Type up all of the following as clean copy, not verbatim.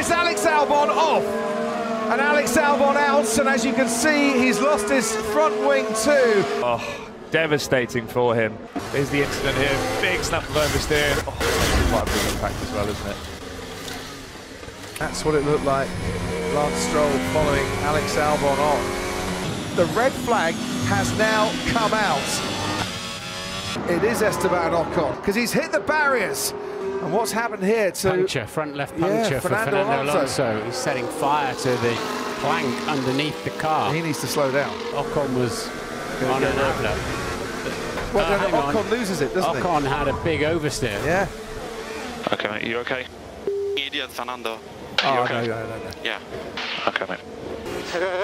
it's Alex Albon off. And Alex Albon out, and as you can see, he's lost his front wing too. Oh, devastating for him. There's the incident here, big snap of oversteer. Oh, that's quite a big impact as well, isn't it? That's what it looked like. Lance Stroll following Alex Albon on. The red flag has now come out. It is Esteban Ocon, because he's hit the barriers. And what's happened here to... Puncture, front left puncture for Fernando Alonso. He's setting fire to the plank underneath the car. He needs to slow down. Ocon was on an outlet. Well, Ocon loses it, doesn't he? Ocon had a big oversteer. Yeah. Okay, mate, you okay? Idiot Fernando. Oh, okay? no. Yeah. Okay, mate.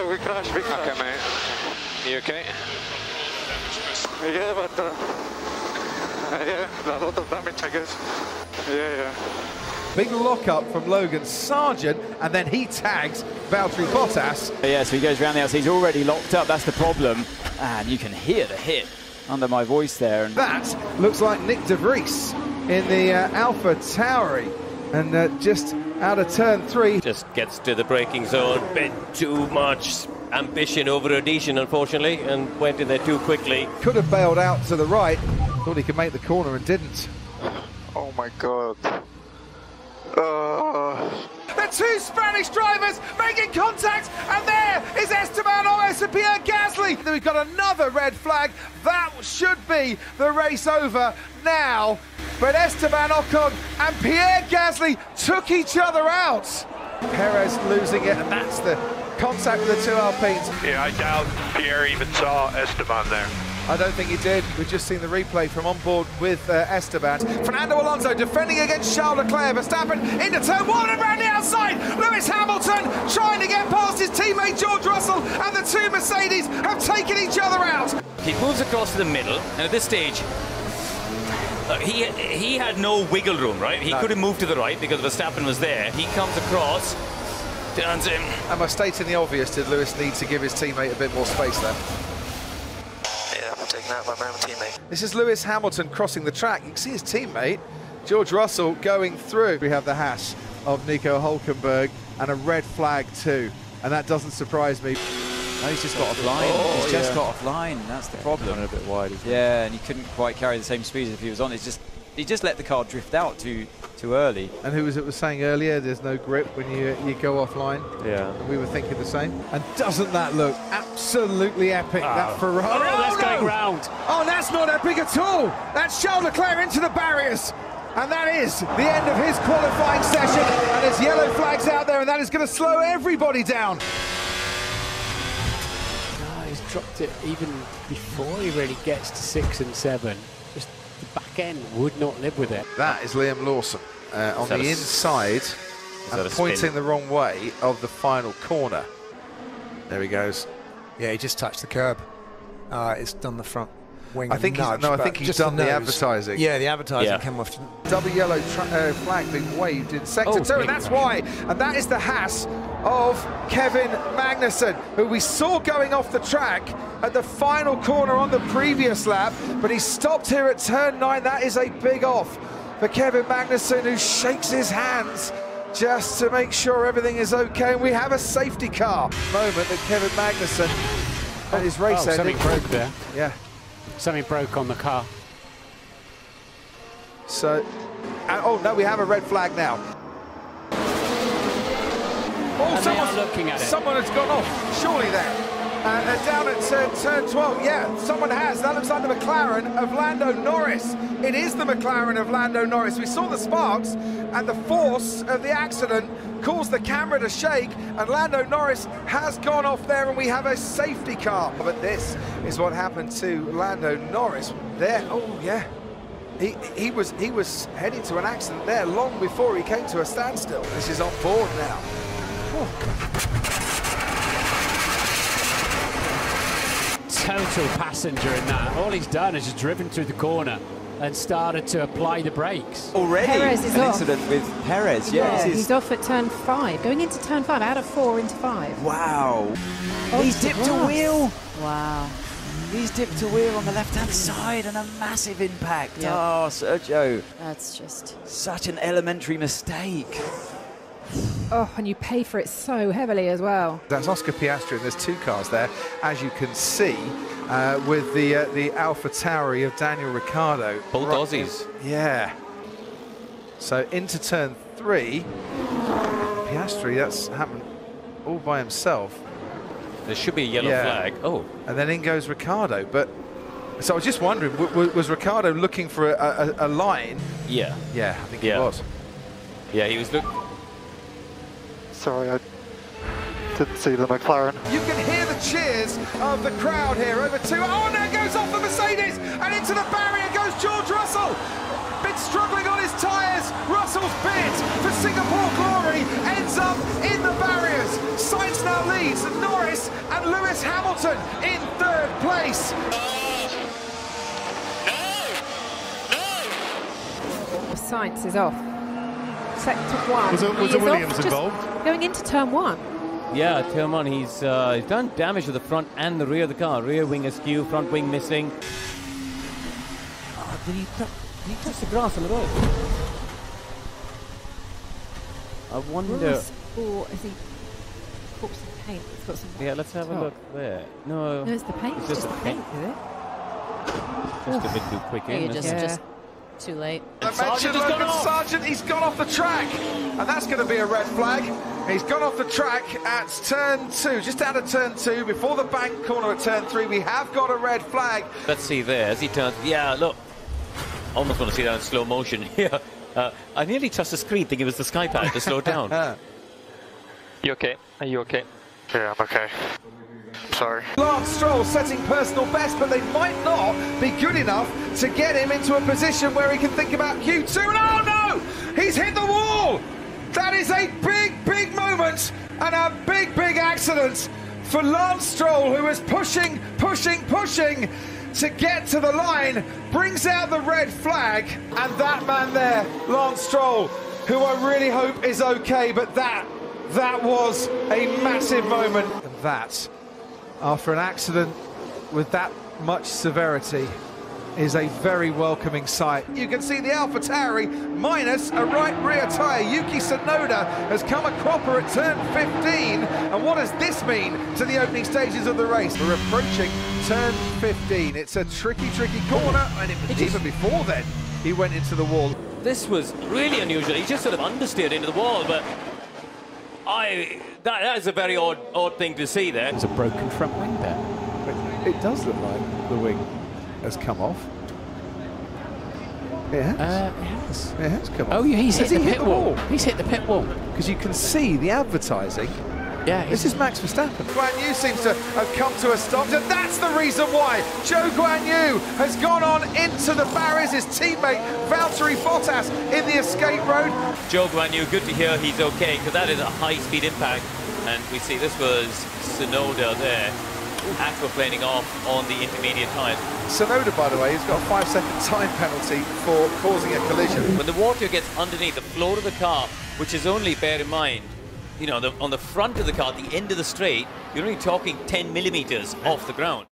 We crashed. Okay, mate. You okay? Yeah, but yeah, a lot of damage, I guess. Yeah. Big lockup from Logan Sargent, and then he tags Valtteri Bottas. Yeah, so he goes around the outside. He's already locked up. That's the problem. And you can hear the hit under my voice there. And that looks like Nick de Vries in the Alpha Tauri. And just out of turn 3. Just gets to the braking zone, bit too much ambition over adhesion, unfortunately, and went in there too quickly. Could have bailed out to the right. Thought he could make the corner and didn't. Oh my God. The two Spanish drivers making contact, and there is Esteban Ocon and Pierre Gasly. Then we've got another red flag. That should be the race over now. But Esteban Ocon and Pierre Gasly took each other out. Perez losing it, and that's the contact with the two Alpines. Yeah, I doubt Pierre even saw Esteban there. I don't think he did. We've just seen the replay from on board with Esteban. Fernando Alonso defending against Charles Leclerc. Verstappen into turn 1 and around the outside. Lewis Hamilton trying to get past his teammate George Russell, and the two Mercedes have taken each other out. He moves across to the middle, and at this stage, he had no wiggle room, right? He couldn't move to the right because Verstappen was there. He comes across, turns him. Am I stating the obvious? Did Lewis need to give his teammate a bit more space there? Yeah, I'm taking out my teammate. This is Lewis Hamilton crossing the track. You can see his teammate, George Russell, going through. We have the hash of Nico Hülkenberg and a red flag too. And that doesn't surprise me. no, he's just got offline. He's just got offline. That's the problem. Running a bit wide, isn't yeah, and he couldn't quite carry the same speed as if he was on. He just let the car drift out too early. And who was it was saying earlier, there's no grip when you go offline? Yeah. We were thinking the same. And doesn't that look absolutely epic, that Ferrari? Oh, that's going round. Oh, that's not epic at all. That's Charles Leclerc into the barriers. And that is the end of his qualifying session. And there's yellow flags out there, and that is going to slow everybody down. Oh, he's dropped it even before he really gets to 6 and 7. Just the back end would not live with it. That is Liam Lawson on the inside and pointing the wrong way of the final corner. There he goes. Yeah, he just touched the curb. It's done the front wing. I think nudge, I think he's done the advertising. Yeah, the advertising came off. Double yellow flag being waved in sector 2, and that's why. And that is the Haas of Kevin Magnussen, who we saw going off the track at the final corner on the previous lap, but he stopped here at turn 9. That is a big off for Kevin Magnussen, who shakes his hands just to make sure everything is okay. And we have a safety car moment that Kevin Magnussen at his race ending. Something broke there. Yeah. Something broke on the car. So, oh no, we have a red flag now. Oh, someone has gone off, surely there. And down at turn 12, yeah, someone has. That looks like the McLaren of Lando Norris. It is the McLaren of Lando Norris. We saw the sparks, and the force of the accident caused the camera to shake, and Lando Norris has gone off there, and we have a safety car. But this is what happened to Lando Norris there. Oh, yeah. He was heading to an accident there long before he came to a standstill. This is on board now. Total passenger in that. All he's done is just driven through the corner and started to apply the brakes. Already Perez is an off. incident with Perez. Yeah, he's off at turn 5, going into turn 5, out of 4 into 5. Wow. Oh, He's dipped a wheel. Wow. He's dipped a wheel on the left-hand side and a massive impact. Yep. Oh, Sergio. That's just... Such an elementary mistake. Oh, and you pay for it so heavily as well. That's Oscar Piastri, and there's two cars there, as you can see, with the AlphaTauri of Daniel Ricciardo. Both Aussies. Yeah. So into turn 3, Piastri, that's happened all by himself. There should be a yellow flag. Oh. And then in goes Ricciardo. But so I was just wondering, was Ricciardo looking for a line? Yeah. Yeah, I think he was. Yeah, he was looking. Sorry, I didn't see the McLaren. You can hear the cheers of the crowd here over two. Oh, and there goes off the Mercedes, and into the barrier goes George Russell. Been struggling on his tyres. Russell's bid for Singapore glory ends up in the barriers. Sainz now leads Norris and Lewis Hamilton in 3rd place. Sainz is off. Sector 1. Was a Williams involved? Going into turn 1. Yeah, turn 1. He's done damage to the front and the rear of the car. Rear wing askew, front wing missing. Oh, did he touch the grass on the road? I wonder. Or is he caught some paint? It's got some Yeah, let's have a look there. No, it's the paint. It's just the paint, is it? Just a bit too quick in. Just too late. I mentioned Logan Sargent, he's gone off the track, and that's going to be a red flag. He's gone off the track at turn 2, just out of turn 2, before the bank corner at turn 3. We have got a red flag. Let's see there as he turns. Yeah, look. Almost want to see that in slow motion here. I nearly touched the screen thinking it was the SkyPad to slow down. You okay? Are you okay? Yeah, I'm okay. Sorry. Lance Stroll setting personal best, but they might not be good enough to get him into a position where he can think about Q2. And oh no! He's hit the wall! That is a big moment and a big accident for Lance Stroll, who is pushing to get to the line, brings out the red flag, and that man there, Lance Stroll, who I really hope is okay, but that was a massive moment. And that, after an accident with that much severity, is a very welcoming sight. You can see the AlphaTauri minus a right rear tyre. Yuki Tsunoda has come a cropper at turn 15. And what does this mean to the opening stages of the race? We're approaching turn 15. It's a tricky corner, and even before then, he went into the wall. This was really unusual. He just sort of understeered into the wall, but that is a very odd thing to see there. There's a broken front wing there. It does look like the wing has come off. It has. It has come off. Oh yeah, he's hit the pit wall. He's hit the pit wall. Because you can see the advertising. Yeah. This is Max Verstappen. Guan Yu seems to have come to a stop, and that's the reason why Zhou Guan Yu has gone on into the barriers. His teammate Valtteri Bottas in the escape road. Zhou Guan Yu, good to hear he's okay, because that is a high-speed impact. And we see this was Tsunoda there, aquaplaning off on the intermediate tyres. Tsunoda, by the way, has got a 5-second time penalty for causing a collision. When the water gets underneath the floor of the car, which is only, bear in mind, you know, on the front of the car, at the end of the straight, you're only talking 10 millimeters off the ground.